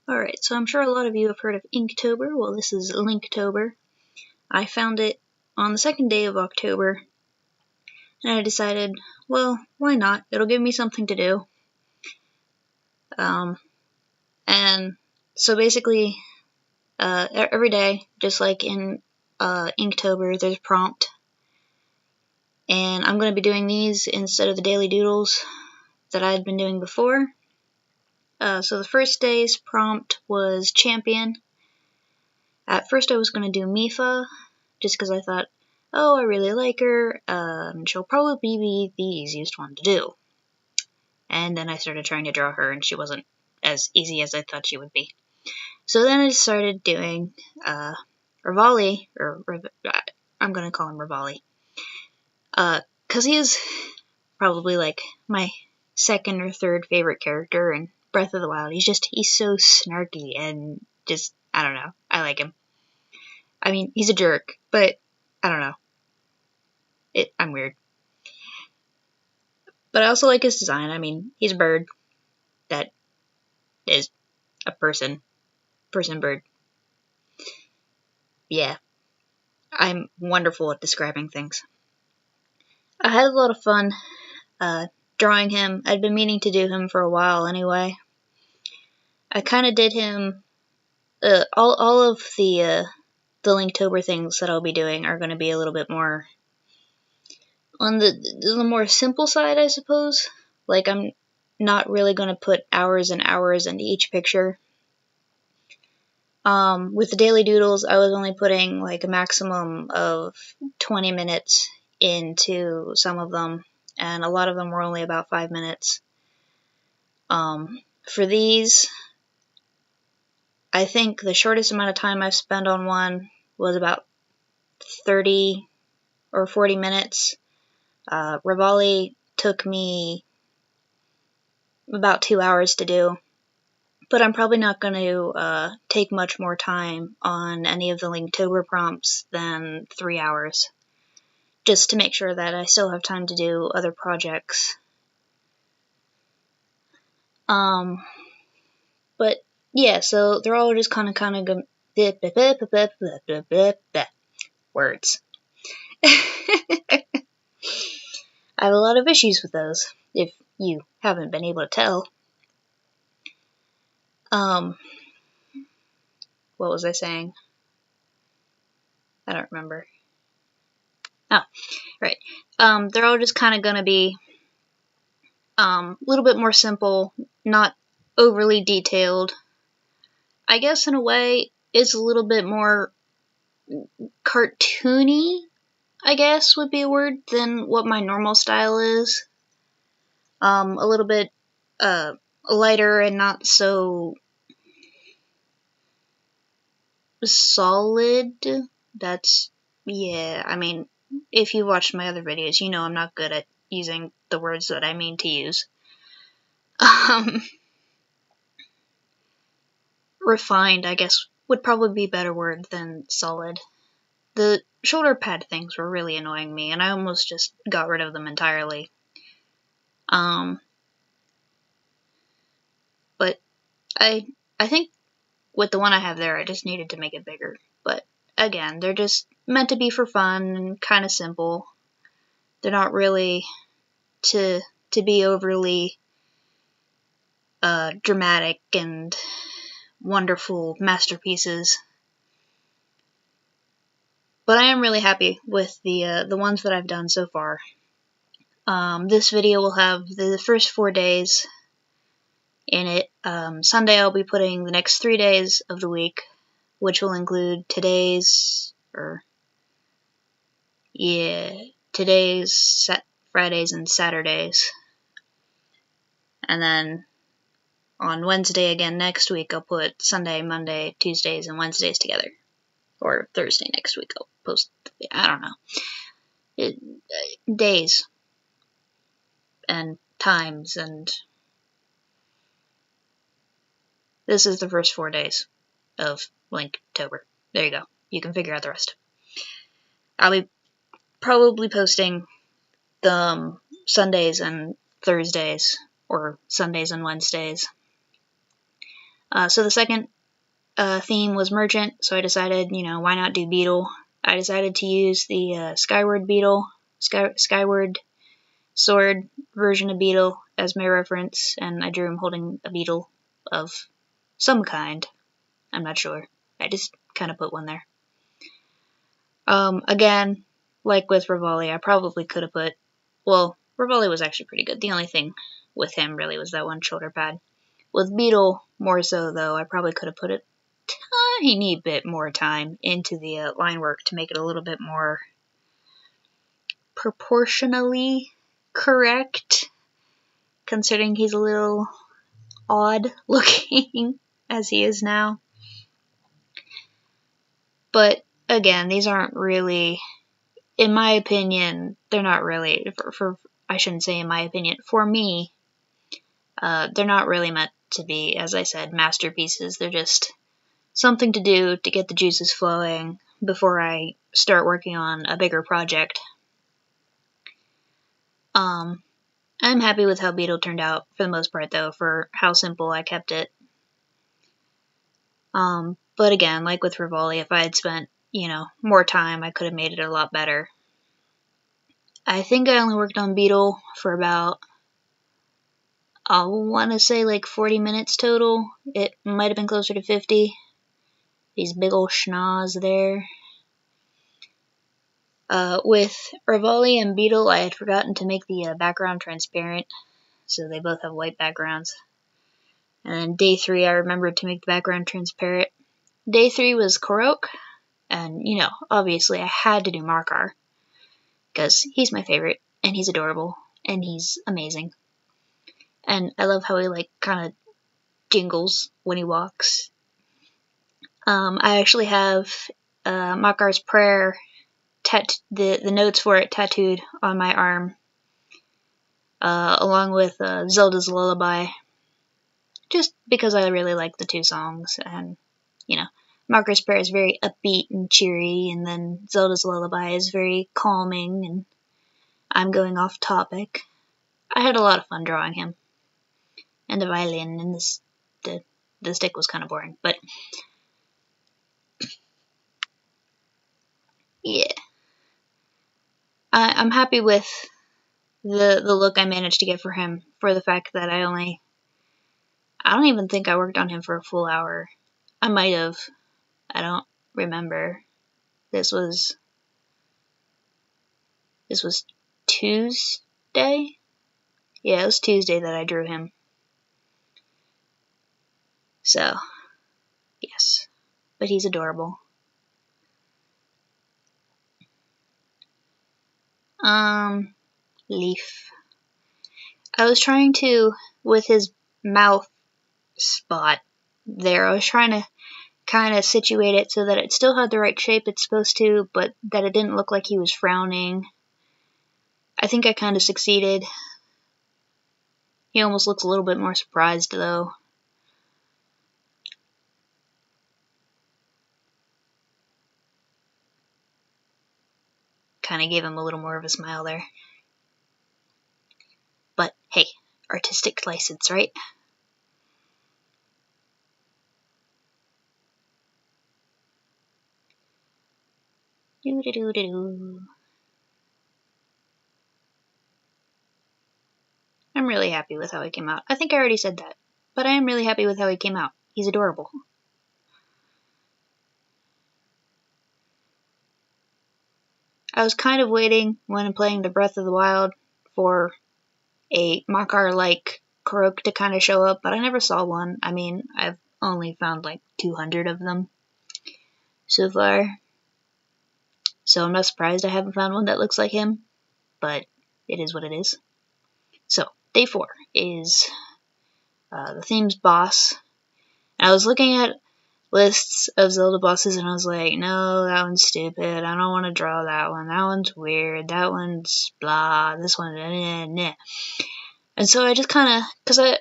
Alright, so I'm sure a lot of you have heard of Inktober. Well, this is Linktober. I found it on the second day of October, and I decided, well, why not? It'll give me something to do. And so basically, every day, just like in Inktober, there's a prompt. And I'm going to be doing these instead of the daily doodles that I had been doing before. So the first day's prompt was champion. At first I was going to do Mifa, just because I thought, oh, I really like her, she'll probably be the easiest one to do. And then I started trying to draw her, and she wasn't as easy as I thought she would be. So then I started doing Rivali, or I'm going to call him Rivali, because he is probably like my second or third favorite character in Breath of the Wild. He's so snarky and just, I don't know, I like him. I mean, he's a jerk, but I don't know. I'm weird. But I also like his design. I mean, he's a bird that is a person bird. Yeah. I'm wonderful at describing things. I had a lot of fun drawing him. I'd been meaning to do him for a while anyway. I kind of did him, all of the Linktober things that I'll be doing are going to be a little bit more on the more simple side, I suppose. Like, I'm not really going to put hours and hours into each picture. With the daily doodles, I was only putting like a maximum of 20 minutes into some of them, and a lot of them were only about 5 minutes. For these, I think the shortest amount of time I've spent on one was about 30 or 40 minutes. Rivali took me about 2 hours to do, but I'm probably not going to take much more time on any of the Linktober prompts than 3 hours, just to make sure that I still have time to do other projects. But yeah, so they're all just kind of words. I have a lot of issues with those, if you haven't been able to tell. What was I saying? I don't remember. Oh, right. They're all just kind of gonna be a little bit more simple, not overly detailed. I guess in a way, it's a little bit more cartoony, I guess would be a word, than what my normal style is. A little bit lighter and not so solid. Yeah, I mean, if you watched my other videos, you know I'm not good at using the words that I mean to use. Refined, I guess, would probably be a better word than solid. The shoulder pad things were really annoying me, and I almost just got rid of them entirely. But I think with the one I have there, I just needed to make it bigger. But again, they're just meant to be for fun and kind of simple. They're not really to be overly dramatic and wonderful masterpieces. But I am really happy with the ones that I've done so far. This video will have the first 4 days in it. Sunday I'll be putting the next 3 days of the week, which will include today's, Fridays and Saturdays. And then on Wednesday again next week, I'll put Sunday, Monday, Tuesdays, and Wednesdays together. Or Thursday next week, I'll post, I don't know. Days. And times, and this is the first 4 days of Linktober. There you go. You can figure out the rest. I'll be probably posting the Sundays and Thursdays, or Sundays and Wednesdays. So the second theme was merchant, so I decided, why not do beetle? I decided to use the Skyward Beetle, Skyward Sword version of beetle as my reference, and I drew him holding a beetle of some kind. I'm not sure. I just kind of put one there. Again, like with Rivali, I probably could have put, well, Rivali was actually pretty good. The only thing with him really was that one shoulder pad. With Beetle, more so though, I probably could have put a tiny bit more time into the line work to make it a little bit more proportionally correct, considering he's a little odd looking as he is now. But again, these aren't really, in my opinion, they're not really, I shouldn't say in my opinion, for me, they're not really meant to be, as I said, masterpieces. They're just something to do to get the juices flowing before I start working on a bigger project. I'm happy with how Beetle turned out for the most part, though, for how simple I kept it. But again, like with Rivali, if I had spent, more time, I could have made it a lot better. I think I only worked on Beetle for about, I want to say like 40 minutes total. It might have been closer to 50. These big old schnoz there. With Rivali and Beetle, I had forgotten to make the background transparent, so they both have white backgrounds. And then day 3, I remembered to make the background transparent. Day 3 was Korok, and, obviously I had to do Markar, because he's my favorite, and he's adorable, and he's amazing. And I love how he, kind of jingles when he walks. I actually have Markar's prayer, the notes for it tattooed on my arm, along with Zelda's Lullaby, just because I really like the two songs. And, Markar's prayer is very upbeat and cheery, and then Zelda's Lullaby is very calming, and I'm going off topic. I had a lot of fun drawing him. And the violin, and the stick was kind of boring, but yeah. I'm happy with the look I managed to get for him, for the fact that I don't even think I worked on him for a full hour. I might have. I don't remember. This was Tuesday? Yeah, it was Tuesday that I drew him. So, yes. But he's adorable. Leaf. I was trying to, with his mouth spot there, I was trying to kind of situate it so that it still had the right shape it's supposed to, but that it didn't look like he was frowning. I think I kind of succeeded. He almost looks a little bit more surprised, though. Kind of gave him a little more of a smile there. But hey, artistic license, right? Doo-doo-doo-doo-doo. I'm really happy with how he came out. I think I already said that, but I am really happy with how he came out. He's adorable. I was kind of waiting when playing the Breath of the Wild for a Makar-like Korok to kind of show up, but I never saw one. I mean, I've only found like 200 of them so far. So I'm not surprised I haven't found one that looks like him, but it is what it is. So, day 4 is the theme's boss. And I was looking at lists of Zelda bosses and I was like, no, that one's stupid. I don't want to draw that one. That one's weird. That one's blah. This one, nah. And so I just kind of, because I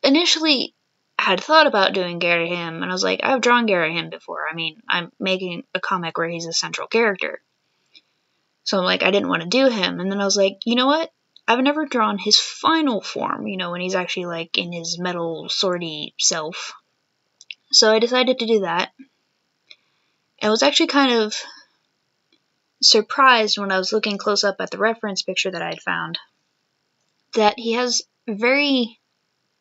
initially had thought about doing Garahim, and I was like, I've drawn Garahim before. I mean, I'm making a comic where he's a central character. So I'm like, I didn't want to do him. And then I was like, you know what? I've never drawn his final form, when he's actually like in his metal swordy self. So I decided to do that. I was actually kind of surprised when I was looking close up at the reference picture that I had found that he has very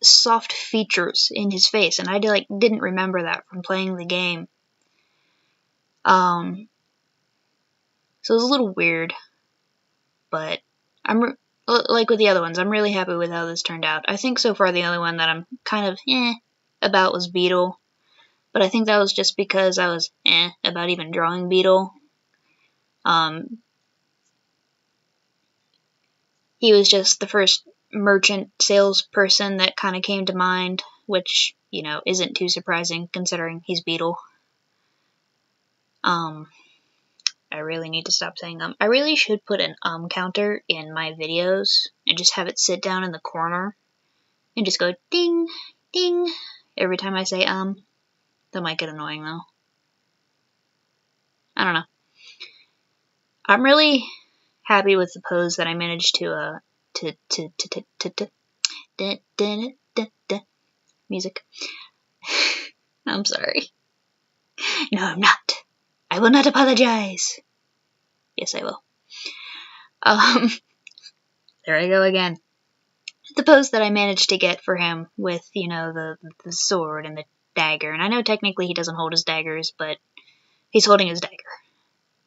soft features in his face, and I didn't remember that from playing the game. So it was a little weird, but like with the other ones, I'm really happy with how this turned out. I think so far the only one that I'm kind of about was Beetle, but I think that was just because I was about even drawing Beetle. He was just the first merchant salesperson that kind of came to mind, which, you know, isn't too surprising considering he's Beetle. I really need to stop saying I really should put an counter in my videos and just have it sit down in the corner and just go ding, ding every time I say That might get annoying though. I don't know. I'm really happy with the pose that I managed to music. I'm sorry. No, I'm not. I will not apologize. Yes, I will. There I go again. The pose that I managed to get for him with, you know, the sword and the dagger. And I know technically he doesn't hold his daggers, but he's holding his dagger.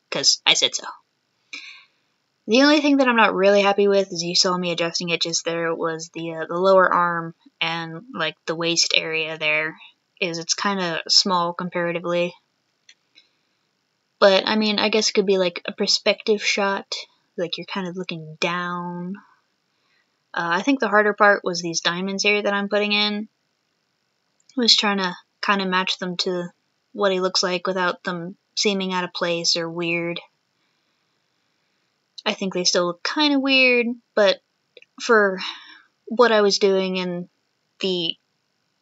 Because I said so. The only thing that I'm not really happy with is you saw me adjusting it just there was the lower arm and like the waist area there. It's kind of small comparatively. But, I mean, I guess it could be like a perspective shot. Like you're kind of looking down. I think the harder part was these diamonds here that I'm putting in. I was trying to kind of match them to what he looks like without them seeming out of place or weird. I think they still look kind of weird, but for what I was doing and the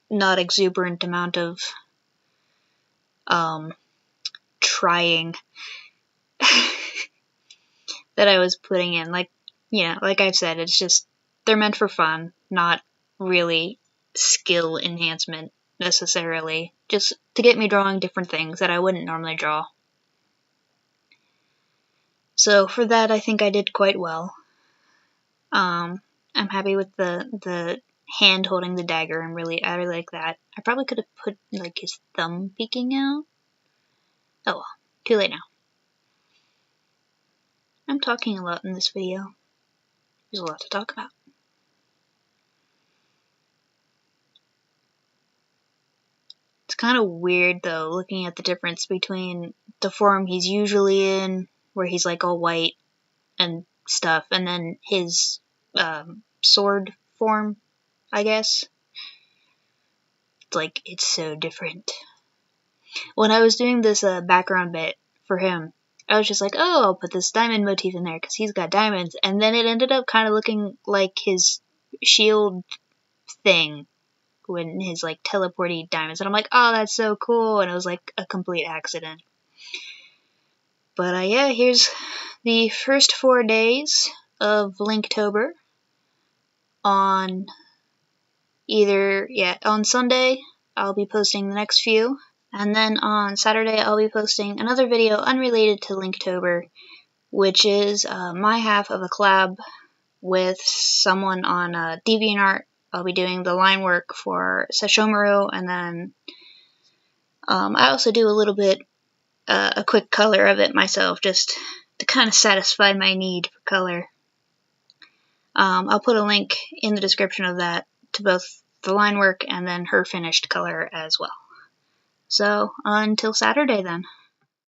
not exuberant amount of trying that I was putting in, like, you know, like I've said, it's just they're meant for fun, not really skill enhancement necessarily, just to get me drawing different things that I wouldn't normally draw. So for that, I think I did quite well. I'm happy with the hand holding the dagger, and I really like that. I probably could have put like his thumb peeking out. Oh well, too late now. I'm talking a lot in this video. There's a lot to talk about. It's kind of weird though, looking at the difference between the form he's usually in, where he's like all white and stuff, and then his sword form, I guess. It's like, it's so different. When I was doing this background bit for him, I was just like, oh, I'll put this diamond motif in there because he's got diamonds, and then it ended up kind of looking like his shield thing when his like teleporty diamonds, and I'm like, oh, that's so cool, and it was like a complete accident. But yeah, here's the first 4 days of Linktober. On Sunday I'll be posting the next few, and then on Saturday I'll be posting another video unrelated to Linktober, which is my half of a collab with someone on DeviantArt. I'll be doing the line work for Sashomaru, and then I also do a little bit, a quick color of it myself, just to kind of satisfy my need for color. I'll put a link in the description of that to both the line work and then her finished color as well. So, until Saturday then.